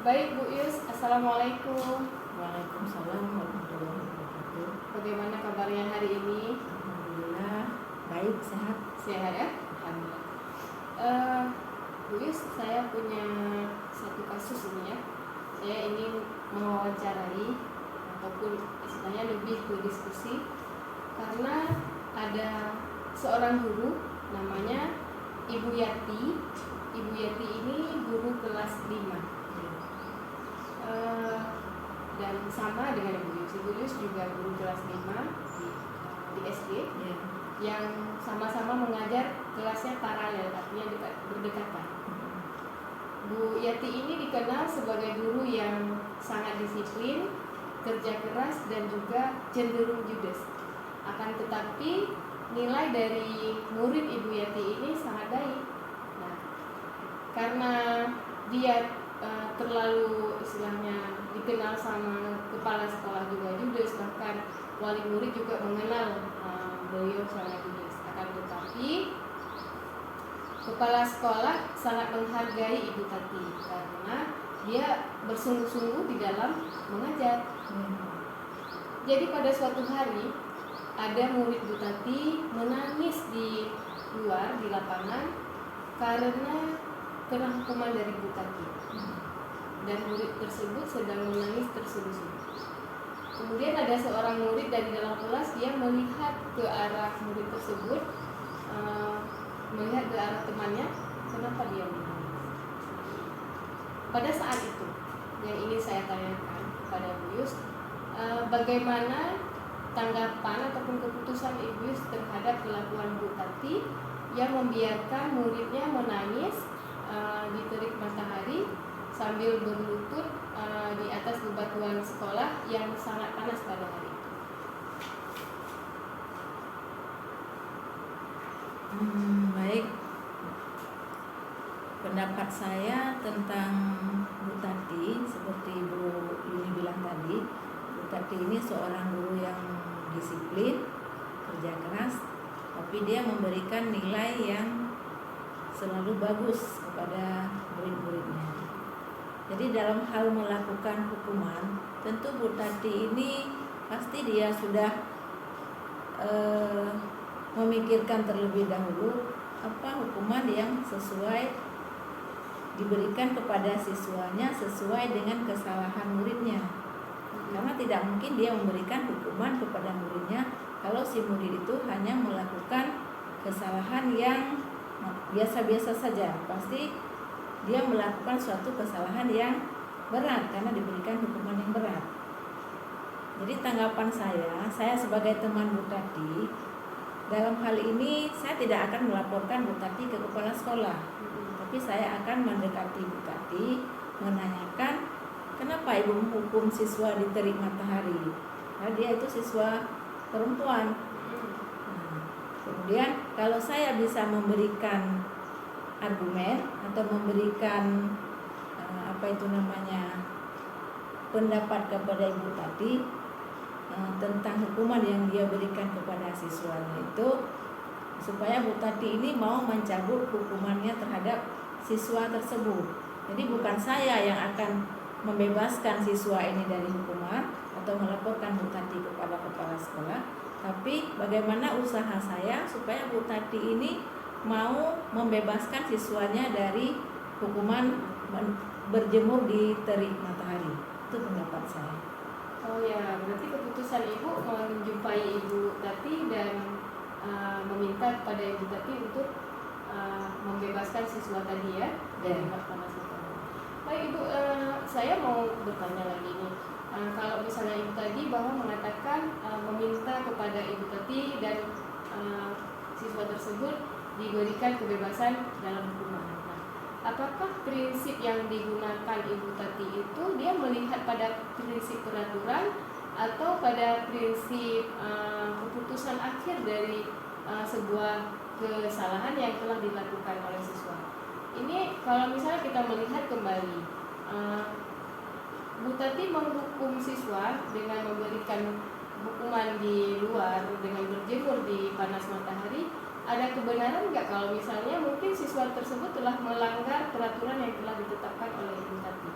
Baik Bu Yus, Assalamualaikum. Waalaikumsalam warahmatullahi wabarakatuh. Bagaimana kabarnya hari ini? Alhamdulillah baik, sehat. Sehat ya? Alhamdulillah. Bu Yus, saya punya satu kasus ini ya. Saya ingin mewawancarai ataupun istilahnya lebih ke diskusi karena ada seorang guru namanya Ibu Yati. Ibu Yati ini guru kelas 5. Dan sama dengan Ibu Yus. Ibu Yus juga guru kelas 5 di SD yang sama-sama mengajar kelasnya paralel, artinya berdekatan. Bu Yati ini dikenal sebagai guru yang sangat disiplin, kerja keras dan juga cenderung judes. Akan tetapi nilai dari murid Ibu Yati ini sangat baik. Nah, karena dia terlalu istilahnya dikenal sama kepala sekolah juga judes, bahkan wali murid juga mengenal beliau sangat judes. Akan tetapi kepala sekolah sangat menghargai Ibu Tati karena dia bersungguh-sungguh di dalam mengajar. Jadi pada suatu hari ada murid Bu Tati menangis di luar di lapangan karena kena hukuman dari Bu Tati. Dan murid tersebut sedang menangis terseduh-seduh. Kemudian ada seorang murid dari dalam kelas, dia melihat ke arah murid tersebut, melihat ke arah temannya, kenapa dia menangis. Pada saat itu yang ingin saya tanyakan pada Bu Yus, bagaimana tanggapan ataupun keputusan Ibu Yus terhadap kelakuan Bu Tati yang membiarkan muridnya menangis di terik matahari sambil berlutut di atas bebatuan sekolah yang sangat panas pada hari itu. Baik. Pendapat saya tentang Bu Tati, seperti Bu Yuni bilang tadi, Bu Tati ini seorang guru yang disiplin, kerja keras, tapi dia memberikan nilai yang selalu bagus kepada murid-muridnya. Jadi dalam hal melakukan hukuman, tentu Bu Tati ini pasti dia sudah memikirkan terlebih dahulu apa hukuman yang sesuai diberikan kepada siswanya sesuai dengan kesalahan muridnya. Karena tidak mungkin dia memberikan hukuman kepada muridnya kalau si murid itu hanya melakukan kesalahan yang biasa-biasa saja. Pasti dia melakukan suatu kesalahan yang berat karena diberikan hukuman yang berat. Jadi tanggapan saya sebagai teman Bu Tati, dalam hal ini saya tidak akan melaporkan Bu Tati ke kepala sekolah, tapi saya akan mendekati Bu Tati, menanyakan kenapa ibu menghukum siswa di terik matahari. Karena dia itu siswa perempuan. Kemudian kalau saya bisa memberikan argumen atau memberikan pendapat kepada Ibu Tati tentang hukuman yang dia berikan kepada siswanya itu, supaya Bu Tati ini mau mencabut hukumannya terhadap siswa tersebut. Jadi bukan saya yang akan membebaskan siswa ini dari hukuman atau melaporkan Bu Tati kepada kepala sekolah, tapi bagaimana usaha saya supaya Bu Tati ini mau membebaskan siswanya dari hukuman berjemur di terik matahari. Itu pendapat saya. Oh ya, berarti keputusan Ibu menjumpai Ibu Tati dan meminta kepada Ibu Tati untuk membebaskan siswa tadi ya dari panas matahari. Baik Ibu, saya mau bertanya lagi nih. Kalau misalnya Ibu tadi bahwa mengatakan meminta kepada Ibu Tati dan siswa tersebut diberikan kebebasan dalam hukuman. Nah, apakah prinsip yang digunakan Ibu Tati itu dia melihat pada prinsip peraturan atau pada prinsip keputusan akhir dari sebuah kesalahan yang telah dilakukan oleh siswa? Ini kalau misalnya kita melihat kembali, Bu Tati menghukum siswa dengan memberikan hukuman di luar dengan berjemur di panas matahari. Ada kebenaran nggak kalau misalnya mungkin siswa tersebut telah melanggar peraturan yang telah ditetapkan oleh Ibu Tati?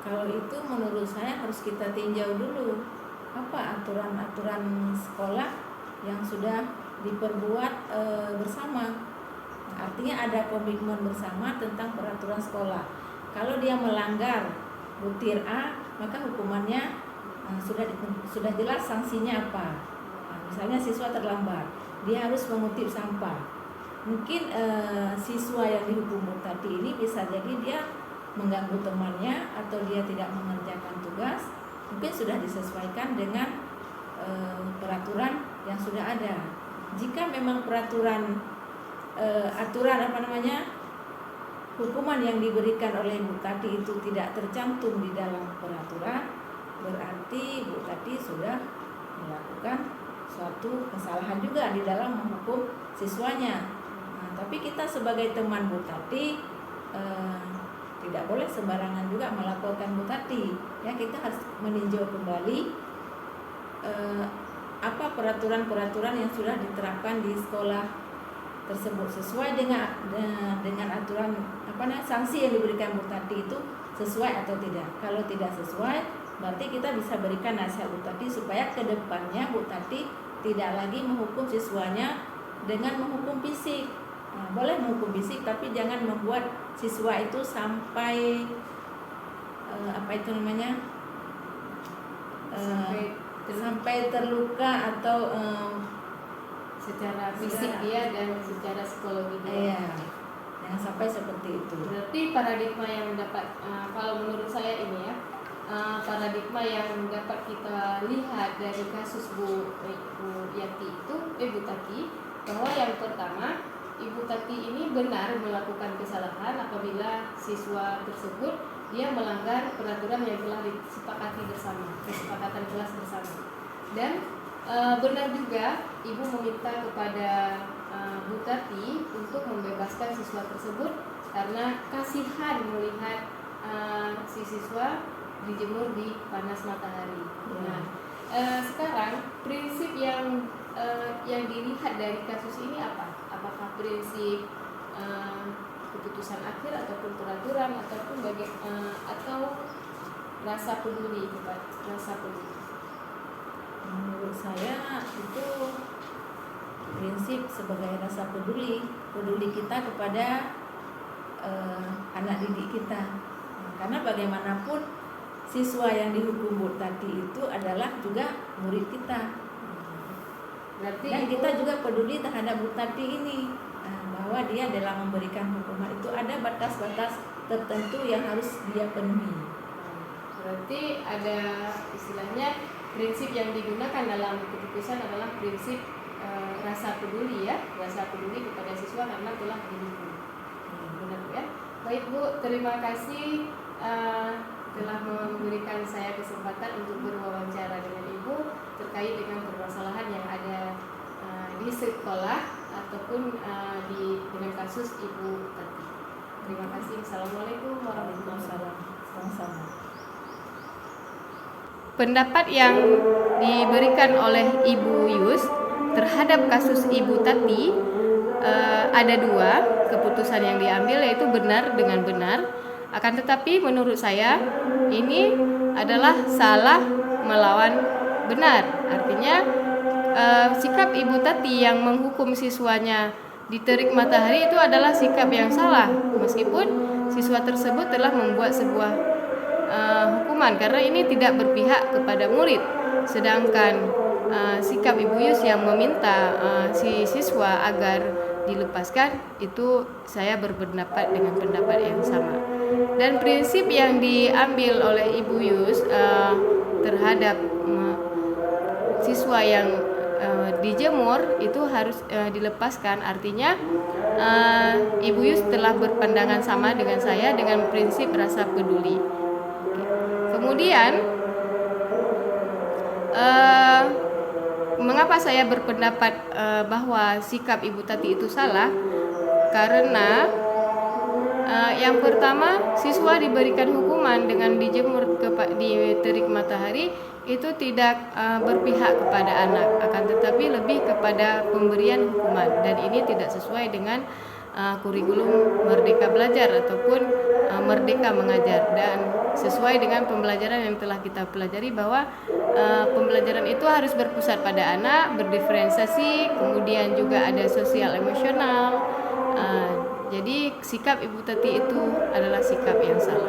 Kalau itu menurut saya harus kita tinjau dulu apa aturan-aturan sekolah yang sudah diperbuat bersama. Artinya ada komitmen bersama tentang peraturan sekolah. Kalau dia melanggar butir A, maka hukumannya sudah jelas sanksinya apa. Misalnya siswa terlambat, dia harus mengutip sampah. Mungkin siswa yang dihukum tadi ini bisa jadi dia mengganggu temannya atau dia tidak mengerjakan tugas. Mungkin sudah disesuaikan dengan peraturan yang sudah ada. Jika memang hukuman yang diberikan oleh Bu Tati itu tidak tercantum di dalam peraturan, berarti Bu Tati sudah melakukan suatu kesalahan juga di dalam menghukum siswanya. Tapi kita sebagai teman Bu Tati tidak boleh sembarangan juga melaporkan Bu Tati. Ya, kita harus meninjau kembali apa peraturan-peraturan yang sudah diterapkan di sekolah tersebut sesuai dengan aturan sanksi yang diberikan Bu Tati itu sesuai atau tidak. Kalau tidak sesuai, berarti kita bisa berikan nasihat Bu Tati supaya kedepannya Bu Tati tidak lagi menghukum siswanya dengan menghukum fisik. Boleh menghukum fisik, tapi jangan membuat siswa itu sampai sampai terluka atau secara fisik dia dan secara psikologi dia. Iya, jangan sampai seperti itu. Berarti paradigma yang dapat kalau menurut saya ini ya, paradigma yang dapat kita lihat dari kasus Bu Yati itu, Bu Tati, bahwa yang pertama Ibu Tati ini benar melakukan kesalahan apabila siswa tersebut dia melanggar peraturan yang telah disepakati bersama, kesepakatan kelas bersama. Dan benar juga Ibu meminta kepada Bu Tati untuk membebaskan siswa tersebut karena kasihan melihat si siswa dijemur di panas matahari. Nah, sekarang prinsip yang dilihat dari kasus ini apa? Apakah prinsip keputusan akhir ataupun peraturan ataupun atau rasa peduli kepada rasa peduli? Menurut saya itu prinsip sebagai rasa peduli kita kepada anak didik kita. Karena bagaimanapun siswa yang dihukum Bu Tati itu adalah juga murid kita. Berarti dan kita juga peduli terhadap Bu Tati ini, bahwa dia dalam memberikan hukuman itu ada batas-batas tertentu yang harus dia penuhi. Berarti ada istilahnya prinsip yang digunakan dalam keputusan adalah prinsip rasa peduli ya, rasa peduli kepada siswa karena telah dihukum. Benar ya. Baik Bu, terima kasih telah memberikan saya kesempatan untuk berwawancara dengan Ibu terkait dengan permasalahan yang ada di sekolah ataupun dengan kasus Ibu Tati. Terima kasih. Assalamualaikum warahmatullahi wabarakatuh. Sama-sama. Pendapat yang diberikan oleh Ibu Yus terhadap kasus Ibu Tati ada dua keputusan yang diambil, yaitu benar dengan benar. Akan tetapi menurut saya ini adalah salah melawan benar. Artinya sikap Ibu Tati yang menghukum siswanya diterik matahari itu adalah sikap yang salah, meskipun siswa tersebut telah membuat sebuah hukuman karena ini tidak berpihak kepada murid. Sedangkan sikap Ibu Yus yang meminta si siswa agar dilepaskan, itu saya berpendapat dengan pendapat yang sama. Dan prinsip yang diambil oleh Ibu Yus terhadap siswa yang dijemur itu harus dilepaskan. Artinya Ibu Yus telah berpandangan sama dengan saya dengan prinsip rasa peduli. Kemudian mengapa saya berpendapat bahwa sikap Ibu Tati itu salah? Karena yang pertama, siswa diberikan hukuman dengan dijemur diterik matahari itu tidak berpihak kepada anak, akan tetapi lebih kepada pemberian hukuman, dan ini tidak sesuai dengan kurikulum Merdeka Belajar ataupun merdeka mengajar dan sesuai dengan pembelajaran yang telah kita pelajari bahwa pembelajaran itu harus berpusat pada anak, berdiferensiasi, kemudian juga ada sosial emosional. Jadi sikap Ibu Tati itu adalah sikap yang salah.